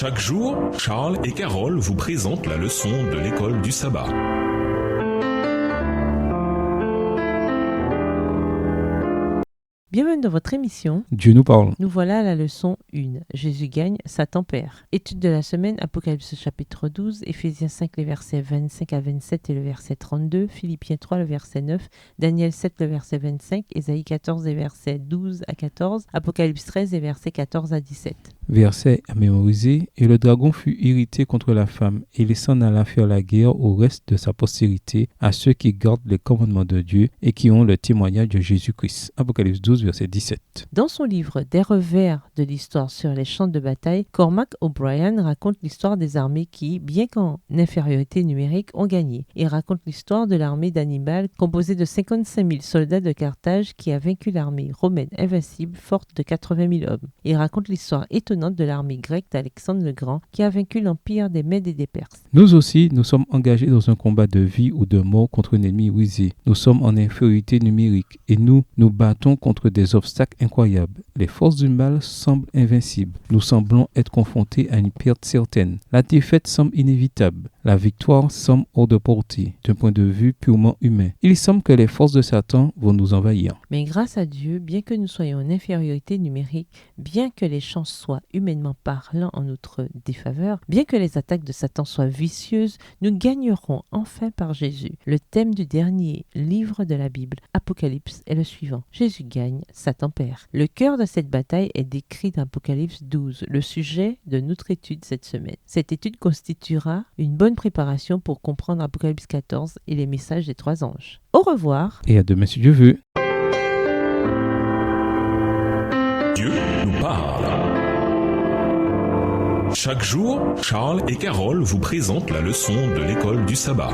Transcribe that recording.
Chaque jour, Charles et Carole vous présentent la leçon de l'école du sabbat. Bienvenue dans votre émission. Dieu nous parle. Nous voilà à la leçon 1. Jésus gagne, Satan perd. Étude de la semaine, Apocalypse chapitre 12, Éphésiens 5 les versets 25 à 27 et le verset 32, Philippiens 3 le verset 9, Daniel 7 le verset 25, Ésaïe 14 les versets 12 à 14, Apocalypse 13 les versets 14 à 17. Verset à mémoriser. Et le dragon fut irrité contre la femme, et il s'en alla faire la guerre au reste de sa postérité, à ceux qui gardent les commandements de Dieu et qui ont le témoignage de Jésus-Christ. Apocalypse 12, verset 17. Dans son livre Des revers de l'histoire sur les champs de bataille, Cormac O'Brien raconte l'histoire des armées qui, bien qu'en infériorité numérique, ont gagné. Il raconte l'histoire de l'armée d'Hannibal, composée de 55 000 soldats de Carthage qui a vaincu l'armée romaine invincible, forte de 80 000 hommes. Il raconte l'histoire étonnante de l'armée grecque d'Alexandre le Grand qui a vaincu l'empire des Mèdes et des Perses. Nous aussi, nous sommes engagés dans un combat de vie ou de mort contre un ennemi rusé. Nous sommes en infériorité numérique et nous nous battons contre des obstacles incroyables. Les forces du mal semblent invincibles. Nous semblons être confrontés à une perte certaine. La défaite semble inévitable. La victoire semble hors de portée, d'un point de vue purement humain. Il semble que les forces de Satan vont nous envahir. Mais grâce à Dieu, bien que nous soyons en infériorité numérique, bien que les chances soient humainement parlant en notre défaveur, bien que les attaques de Satan soient vicieuses, nous gagnerons enfin par Jésus. Le thème du dernier livre de la Bible, Apocalypse, est le suivant. Jésus gagne, Satan perd. Le cœur de cette bataille est décrit dans Apocalypse 12, le sujet de notre étude cette semaine. Cette étude constituera une bonne préparation pour comprendre Apocalypse 14 et les messages des 3 anges. Au revoir. Et à demain si Dieu veut. Dieu nous parle. Chaque jour, Charles et Carole vous présentent la leçon de l'école du sabbat.